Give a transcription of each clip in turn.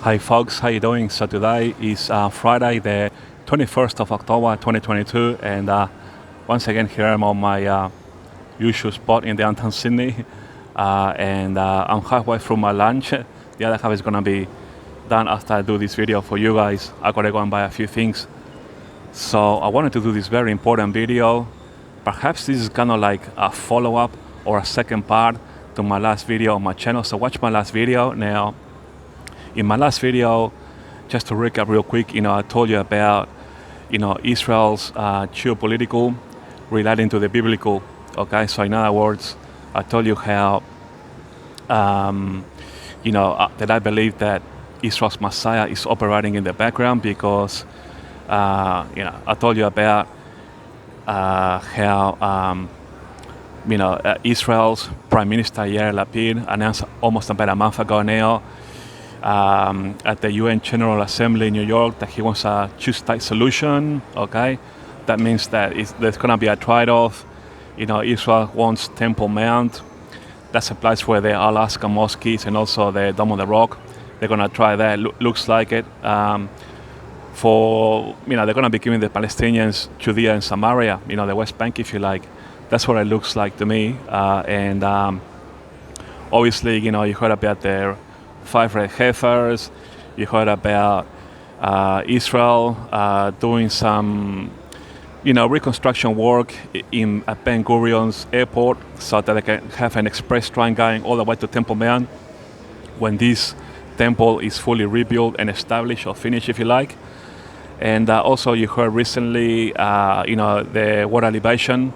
Hi folks, how you doing? So today is Friday, the 21st of October 2022, and once again here I'm on my usual spot in downtown Sydney, and I'm halfway through my lunch. The other half is gonna be done after I do this video for you guys. I gotta go and buy a few things. So I wanted to do this very important video. Perhaps this is kind of like a follow-up or a second part to my last video on my channel. So watch my last video now. In my last video, just to recap real quick, I told you about, Israel's geopolitical relating to the biblical. Okay, so in other words, I told you how, that I believe that Israel's Messiah is operating in the background because, I told you about how, Israel's Prime Minister Yair Lapid announced almost about a month ago now at the UN General Assembly in New York that he wants a two-state solution. Okay, that means that there's going to be a trade-off. Israel wants Temple Mount. That's a place where the Alaska Mosque is, and also the Dome of the Rock. They're going to try that. Looks like it. They're going to be giving the Palestinians Judea and Samaria. The West Bank, if you like. That's what it looks like to me. And obviously, you heard about their 5 red heifers. You heard about Israel doing some, reconstruction work at Ben Gurion's airport so that they can have an express train going all the way to Temple Mount when this temple is fully rebuilt and established or finished, if you like. And also you heard recently, the water libation,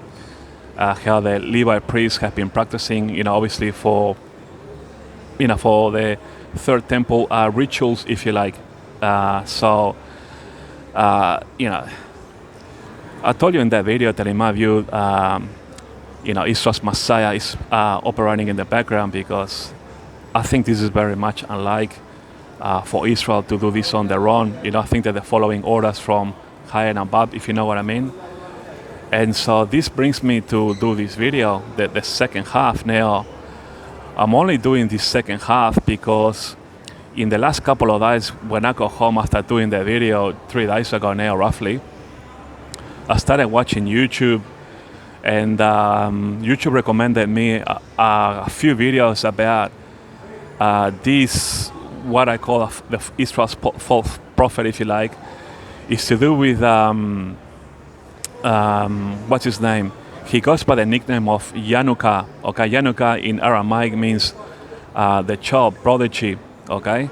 how the Levi priests have been practicing, obviously for the third temple rituals, if you like. I told you in that video that in my view, Israel's Messiah is operating in the background because I think this is very much unlike for Israel to do this on their own. I think that they're following orders from high and above, if you know what I mean. And so this brings me to do this video, the second half now. I'm only doing this second half because in the last couple of days, when I got home after doing the video 3 days ago now, roughly, I started watching YouTube, and YouTube recommended me a few videos about this, what I call the Israel's false prophet, if you like. It's to do with, what's his name? He goes by the nickname of Yanuka. Okay, Yanuka in Aramaic means the child prodigy. Okay,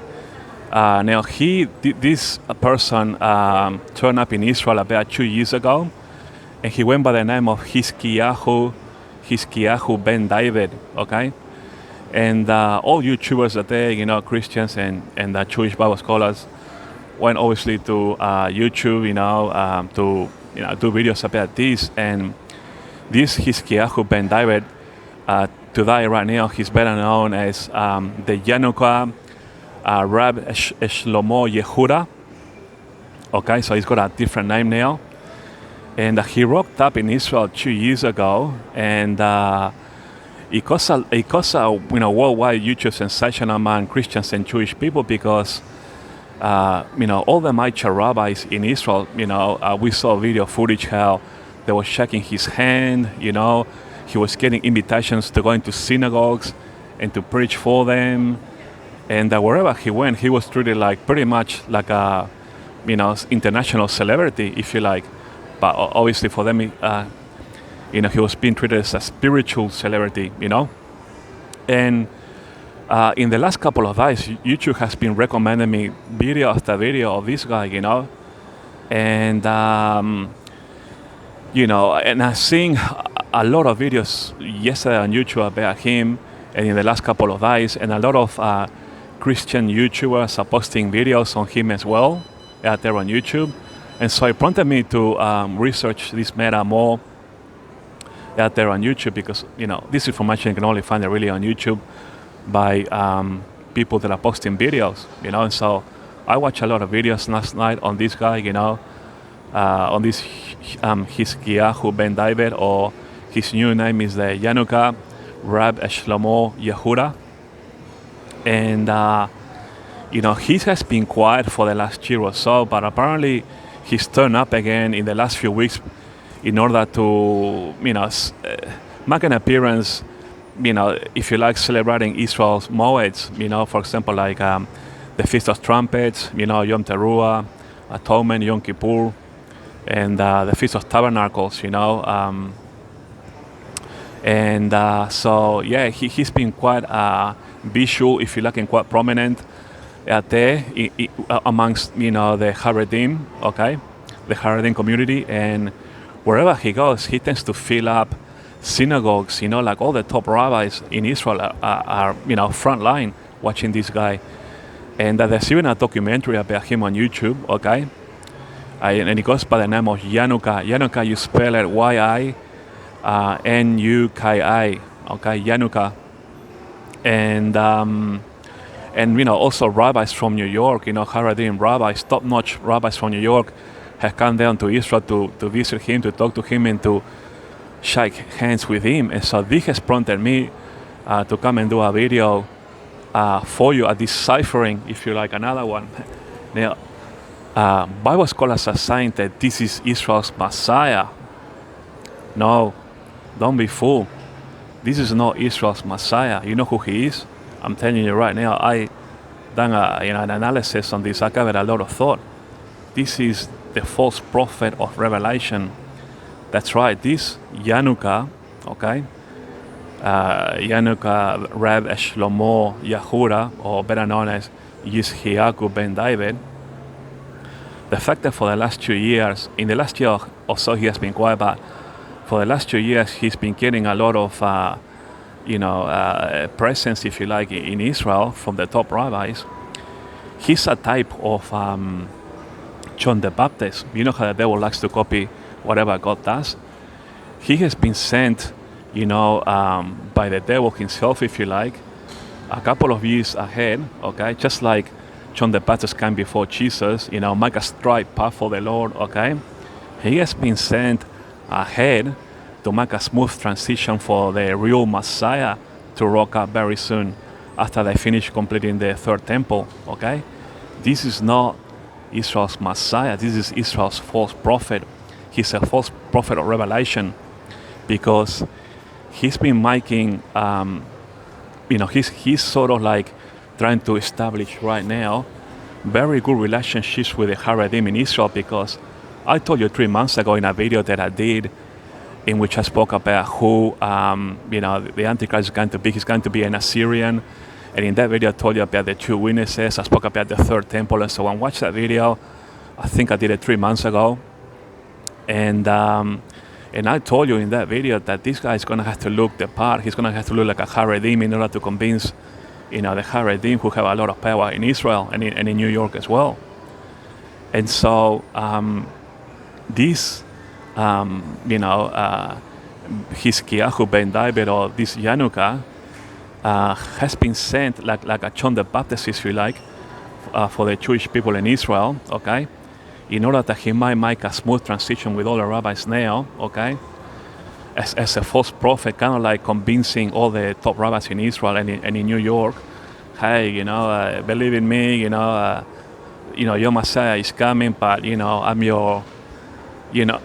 now this person turned up in Israel about 2 years ago, and he went by the name of Hiskiyahu ben David. Okay, and all YouTubers that there, Christians and Jewish Bible scholars, went obviously to YouTube, to do videos about this. And this Hiskiyahu ben David, today, right now, he's better known as the Yanuka Rab Shlomo Yehuda. Okay, so he's got a different name now. And he rocked up in Israel 2 years ago, and it caused a worldwide YouTube sensation among Christians and Jewish people because all the major rabbis in Israel, we saw video footage how they were shaking his hand, he was getting invitations to go into synagogues and to preach for them. And wherever he went, he was treated pretty much like a, international celebrity, if you like. But obviously for them, he was being treated as a spiritual celebrity, And in the last couple of days, YouTube has been recommending me video after video of this guy, And, and I've seen a lot of videos yesterday on YouTube about him, and in the last couple of days, and a lot of Christian YouTubers are posting videos on him as well out there on YouTube. And so it prompted me to research this matter more out there on YouTube because, this information you can only find it really on YouTube by people that are posting videos, And so I watched a lot of videos last night on this guy, on this Hiskiyahu ben David, or his new name is the Yanuka Rab Shlomo Yehuda. And he has been quiet for the last year or so, but apparently he's turned up again in the last few weeks in order to, make an appearance, if you like, celebrating Israel's Moeds, for example, like the Feast of Trumpets, Yom Teruah, Atonement, Yom Kippur, and the Feast of Tabernacles, so yeah, he's been quite visual, if you like, and quite prominent there amongst the Haredim, okay, the Haredim community, and wherever he goes, he tends to fill up synagogues. Like all the top rabbis in Israel are front line watching this guy, and there's even a documentary about him on YouTube, okay, and it goes by the name of Yanuka. Yanuka, you spell it Yanuki, okay, Yanuka, and also rabbis from New York, Haredim rabbis, top-notch rabbis from New York, have come down to Israel to visit him, to talk to him, and to shake hands with him. And so this has prompted me to come and do a video for you, a Dicephering, if you like, another one. Now, Bible scholars are saying that this is Israel's Messiah. No, don't be fooled. This is not Israel's Messiah. You know who he is? I'm telling you right now, I done an analysis on this. I gave it a lot of thought. This is the false prophet of Revelation. That's right, this Yanuka, okay? Yanuka Reb Shlomo Yahuda, or better known as Yishiaku ben David. The fact that for the last 2 years, in the last year or so he has been quiet, but for the last 2 years he's been getting a lot of presence, if you like, in Israel from the top rabbis. He's a type of John the Baptist. You know how the devil likes to copy whatever God does? He has been sent, by the devil himself, if you like, a couple of years ahead, okay? Just like John the Baptist came before Jesus, make a straight path for the Lord, okay? He has been sent ahead to make a smooth transition for the real Messiah to rock up very soon after they finish completing the third temple, okay? This is not Israel's Messiah. This is Israel's false prophet. He's a false prophet of Revelation because he's been making, he's sort of like trying to establish right now very good relationships with the Haredim in Israel, because I told you 3 months ago in a video that I did in which I spoke about who, the Antichrist is going to be. He's going to be an Assyrian. And in that video, I told you about the 2 witnesses. I spoke about the third temple and so on. Watch that video. I think I did it 3 months ago. And I told you in that video that this guy is going to have to look the part. He's going to have to look like a Haredim in order to convince, the Haredim, who have a lot of power in Israel and in New York as well. And so this, Hiskiyahu ben David, or this Yanuka, has been sent like a John the Baptist, if you like, for the Jewish people in Israel, okay, in order that he might make a smooth transition with all the rabbis now, okay, as a false prophet, kind of like convincing all the top rabbis in Israel and in New York, hey, believe in me, your Messiah is coming, but I'm your, your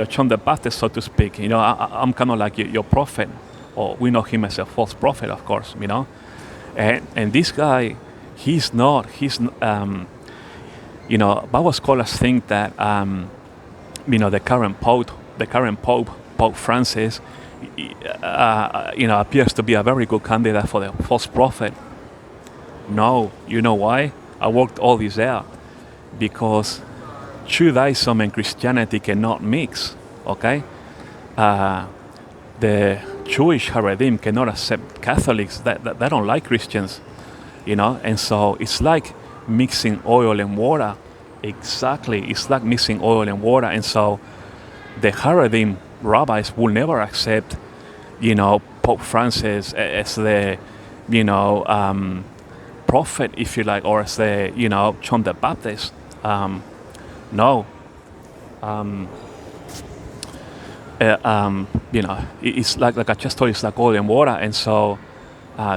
John the Baptist, so to speak. I'm kind of like your prophet, or we know him as a false prophet, of course. And this guy, Bible scholars think that the current Pope Francis, appears to be a very good candidate for the false prophet. No, you know why? I worked all this out. Because Judaism and Christianity cannot mix, okay? The Jewish Haredim cannot accept Catholics. They don't like Christians, and so it's like mixing oil and water. Exactly, it's like mixing oil and water. And so the Haredim rabbis will never accept, Pope Francis as the, prophet, if you like, or as the, John the Baptist. No. It's like I just told you, it's like oil and water. And so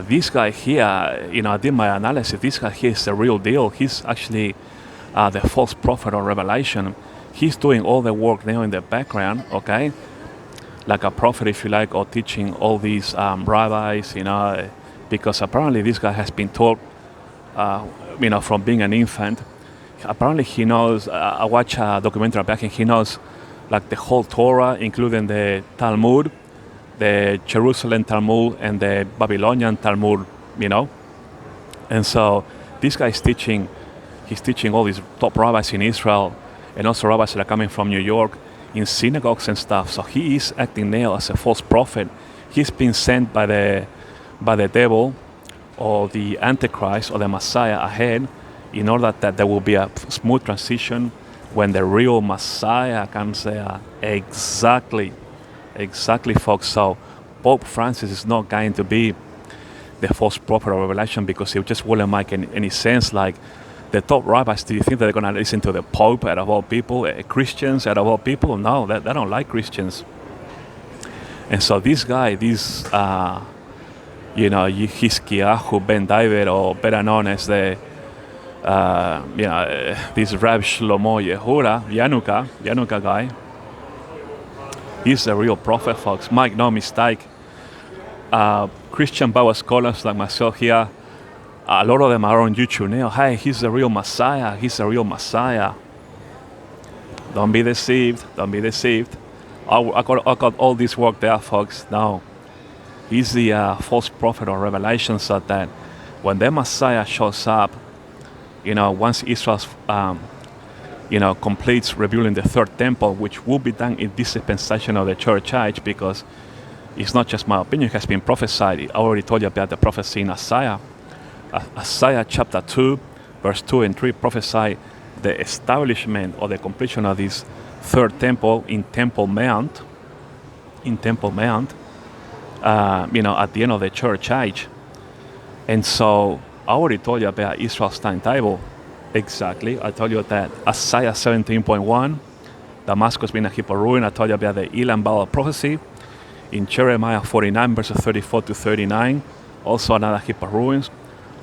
This guy here, I did my analysis. This guy here is the real deal. He's actually the false prophet or revelation. He's doing all the work now in the background, okay? Like a prophet, if you like, or teaching all these rabbis, because apparently this guy has been taught, from being an infant. Apparently he knows, I watched a documentary back and he knows like the whole Torah, including the Talmud, the Jerusalem Talmud and the Babylonian Talmud, And so this guy is teaching, he's teaching all these top rabbis in Israel and also rabbis that are coming from New York in synagogues and stuff. So he is acting now as a false prophet. He's been sent by the devil or the Antichrist or the Messiah ahead in order that there will be a smooth transition when the real Messiah comes there. Exactly, folks. So Pope Francis is not going to be the false prophet or revelation because it just wouldn't make any sense. Like the top rabbis, do you think that they're going to listen to the Pope out of all people? Christians out of all people? No, they don't like Christians. And so this guy, Yehizkiyahu Ben David, or better known as this Rab Shlomo Yehuda, Yanuka guy, he's a real prophet, folks. Make no mistake. Christian Bible scholars like myself here, a lot of them are on YouTube now. Hey, he's the real Messiah. He's the real Messiah. Don't be deceived. I got all this work there, folks. No. He's the false prophet or revelation, so that when the Messiah shows up, once Israel, completes rebuilding the third temple, which will be done in this dispensation of the church age, because it's not just my opinion, it has been prophesied. I already told you about the prophecy in Isaiah. Isaiah chapter 2, verse 2 and 3 prophesy the establishment or the completion of this third temple in Temple Mount. At the end of the church age. And so I already told you about Israel's timetable. Exactly. I told you that Isaiah 17.1, Damascus being a heap of ruin. I told you about the Elam Bible prophecy in Jeremiah 49, verses 34 to 39. Also another heap of ruins.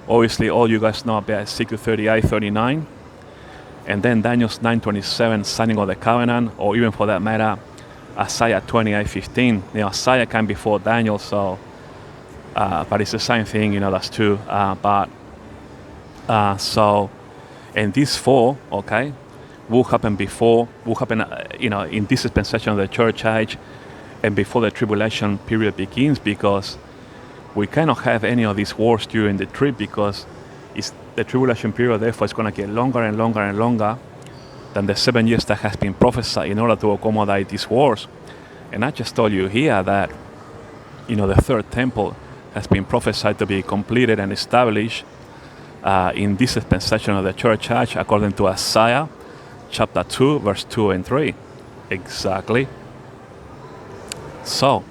Obviously, all you guys know about Ezekiel 38, 39. And then Daniel's 9:27, signing of the covenant, or even for that matter, Isaiah 28:15. Isaiah came before Daniel, so but it's the same thing, that's true. And these four, okay, will happen in this dispensation of the church age and before the tribulation period begins, because we cannot have any of these wars during the trib, because it's the tribulation period, therefore it's going to get longer and longer and longer than the 7 years that has been prophesied in order to accommodate these wars. And I just told you here that, the third temple has been prophesied to be completed and established in this dispensation of the church age, according to Isaiah chapter 2, verse 2 and 3. Exactly. So,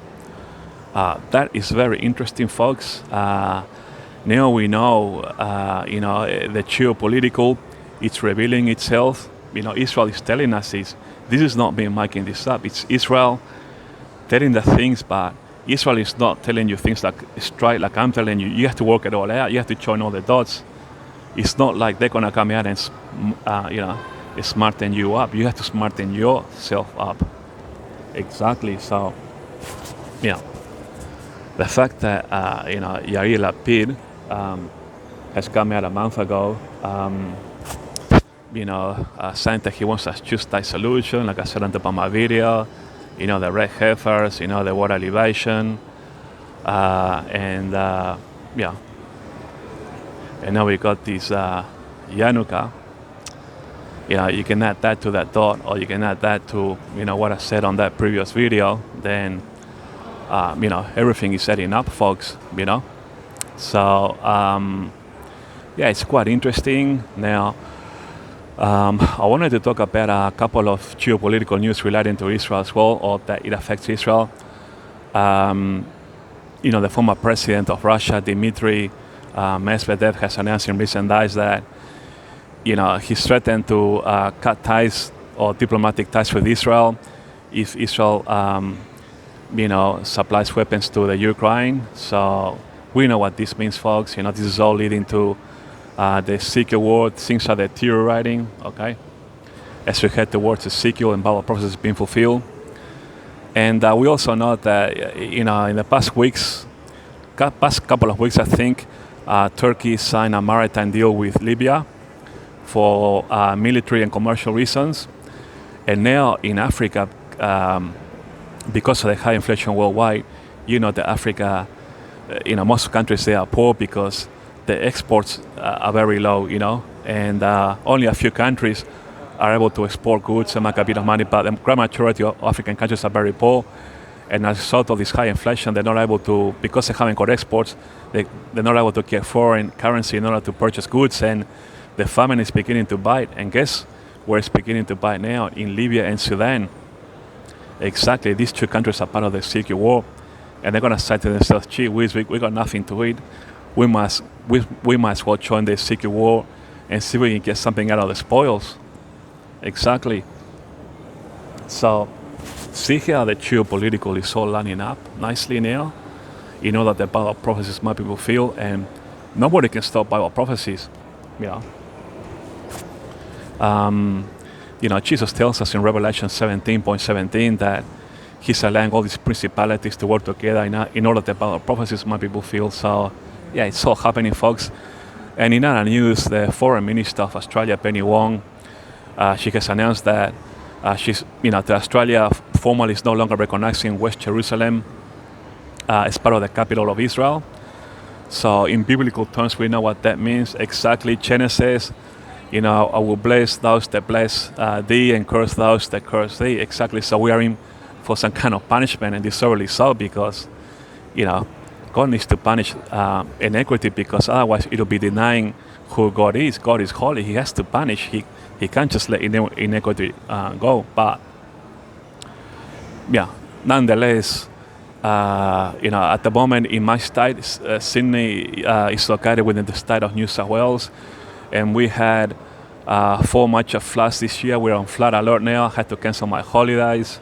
that is very interesting, folks. Now we know, the geo-political, it's revealing itself. Israel is telling us this. This is not me making this up. It's Israel telling the things, but Israel is not telling you things like straight, like I'm telling you. You have to work it all out. You have to join all the dots. It's not like they're gonna come out and, smarten you up. You have to smarten yourself up. Exactly. So, the fact that Yair Lapid has come out a month ago, saying that he wants a two-state solution, like I said on the my video, the red heifers, the water elevation, and now we got this Yanuka. You can add that to that dot, or you can add that to what I said on that previous video. Then everything is setting up, folks. So it's quite interesting. Now, I wanted to talk about a couple of geopolitical news relating to Israel as well, or that it affects Israel. The former president of Russia, Dmitry Medvedev, has announced in recent days that he's threatened to cut ties or diplomatic ties with Israel if Israel supplies weapons to the Ukraine. So We know what this means, folks. This is all leading to the Ezekiel word. Things are deteriorating, okay? As we head towards Ezekiel and Bible prophecies being fulfilled. And we also know that, in the past couple of weeks, I think, Turkey signed a maritime deal with Libya for military and commercial reasons. And now in Africa, because of the high inflation worldwide, that Africa, most countries, they are poor because the exports are very low, and only a few countries are able to export goods and make a bit of money, but the great majority of African countries are very poor. And as a result of this high inflation, they're not able to, because they haven't got exports, they're not able to get foreign currency in order to purchase goods, and the famine is beginning to bite. And guess where it's beginning to bite now? In Libya and Sudan. Exactly, these two countries are part of the Ezekiel war, and they're going to say to themselves, gee whiz, we got nothing to eat. We must well join the Ezekiel war and see if we can get something out of the spoils. Exactly. So, see how the geo-political is all lining up nicely now. That the Bible prophecies might be fulfilled, and nobody can stop Bible prophecies. Jesus tells us in Revelation 17:17 that He's allowing all these principalities to work together in order that the Bible prophecies might be fulfilled. So, yeah, it's all happening, folks. And in other news, the Foreign Minister of Australia, Penny Wong, she has announced that that Australia formally is no longer recognizing West Jerusalem as part of the capital of Israel. So in biblical terms, we know what that means exactly. Genesis, I will bless those that bless thee and curse those that curse thee. Exactly. So we are in for some kind of punishment, and deservedly so, because, God needs to punish inequity, because otherwise it'll be denying who God is. God is holy. He has to punish. He can't just let inequity go. But, yeah, nonetheless, at the moment in my state, Sydney is located within the state of New South Wales, and we had 4 much of floods this year. We're on flood alert now. I had to cancel my holidays.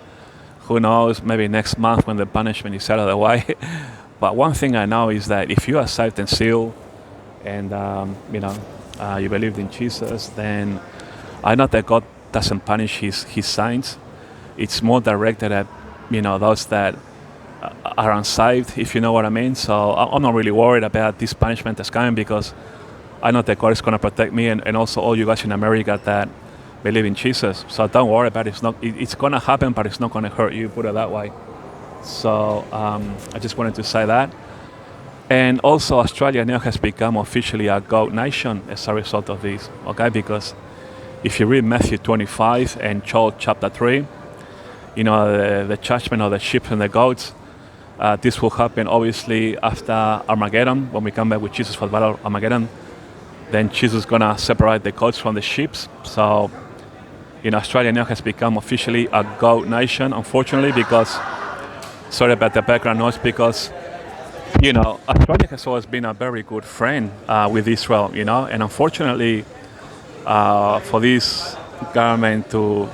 Who knows, maybe next month when the punishment is out of the way. But one thing I know is that if you are saved and sealed, and you believed in Jesus, then I know that God doesn't punish his saints. It's more directed at those that are unsaved, if you know what I mean. So I'm not really worried about this punishment that's coming, because I know that God is going to protect me and also all you guys in America that believe in Jesus. So don't worry about it. It's going to happen, but it's not going to hurt you, put it that way. So I just wanted to say that. And also Australia now has become officially a goat nation as a result of this, okay? Because if you read Matthew 25 and Joel chapter 3, the judgment of the sheep and the goats, this will happen obviously after Armageddon, when we come back with Jesus for the battle of Armageddon. Then Jesus is going to separate the goats from the sheep. So, Australia now has become officially a goat nation, unfortunately, because, sorry about the background noise, because, Australia has always been a very good friend with Israel, and unfortunately, for this government to,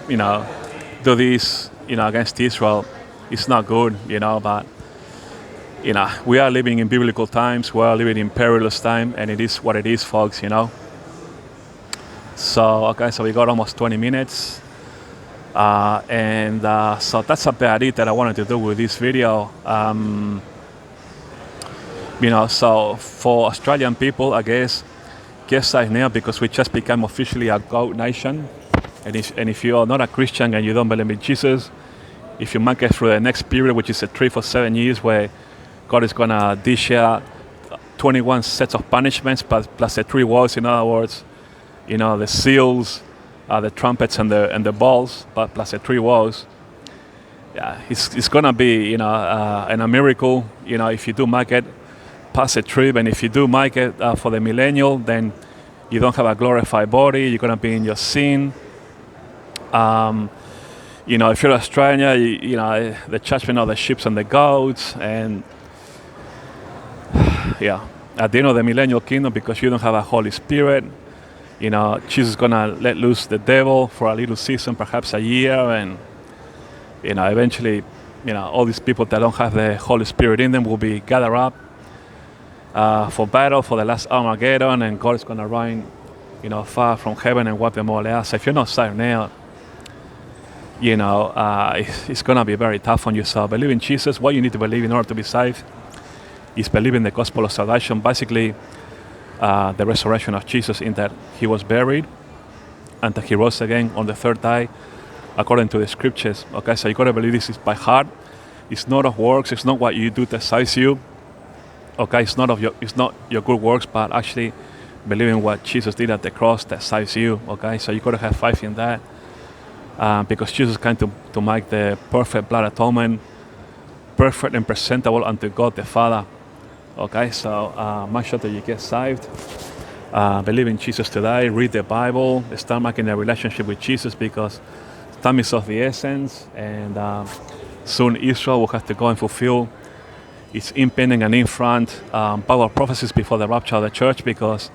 do this, against Israel, it's not good, but, we are living in biblical times, we are living in perilous time, and it is what it is, folks, So, okay, so we got almost 20 minutes. So that's about it that I wanted to do with this video. So for Australian people, I guess, get safe now, because we just became officially a goat nation. And if you are not a Christian and you don't believe in Jesus, if you make it through the next period, which is a 3 for 7 years, where God is going to dish out 21 sets of punishments, plus the 3 woes, in other words, the seals, the trumpets, and the bowls, but plus the 3 woes. Yeah, it's going to be, a miracle, if you do make it past the trib, and if you do make it for the millennial, then you don't have a glorified body, you're going to be in your sin. If you're Australia, the judgment of the sheep and the goats, and yeah, at the end of the millennial kingdom, because you don't have a Holy Spirit, Jesus is going to let loose the devil for a little season, perhaps a year, and, eventually, all these people that don't have the Holy Spirit in them will be gathered up for battle, for the last Armageddon, and God is going to rain, fire from heaven and wipe them all out. So if you're not saved now, it's going to be very tough on you. So believe in Jesus. What you need to believe in order to be saved is believe in the gospel of salvation. Basically, the resurrection of Jesus, in that he was buried and that he rose again on the third day, according to the scriptures. Okay, so you got to believe this is by heart. It's not of works. It's not what you do that saves you. Okay, it's not your good works, but actually believing what Jesus did at the cross that saves you. Okay, so you got to have faith in that, because Jesus came to make the perfect blood atonement, perfect and presentable unto God the Father. Okay, so make sure that you get saved. Believe in Jesus today. Read the Bible. Start making a relationship with Jesus, because time is of the essence, and soon Israel will have to go and fulfill its impending and in front Bible prophecies before the rapture of the church, because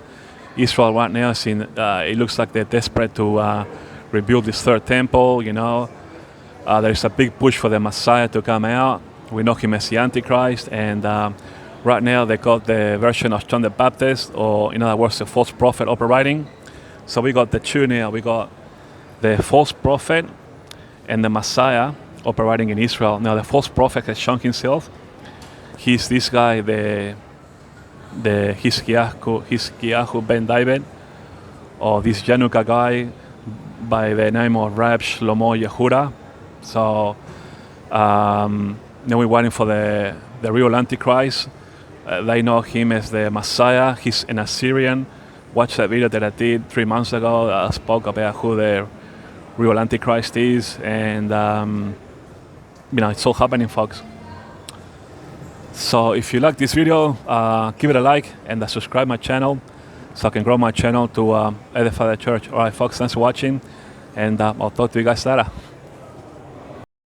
Israel right now is it looks like they're desperate to rebuild this third temple. There is a big push for the Messiah to come out. We know him as the Antichrist, and right now they got the version of John the Baptist, or in other words, the false prophet operating. So we got the two now. We got the false prophet and the Messiah operating in Israel. Now the false prophet has shown himself. He's this guy, the Hizkiyahu ben David, or this Yanuka guy by the name of Rab Shlomo Yehuda. So now we're waiting for the real Antichrist. They know him as the Messiah. He's an Assyrian. Watch that video that I did 3 months ago. I spoke about who the real Antichrist is, and it's all happening, folks. So if you like this video, give it a like and subscribe my channel, so I can grow my channel to edify the church. All right, folks, thanks for watching, and I'll talk to you guys later.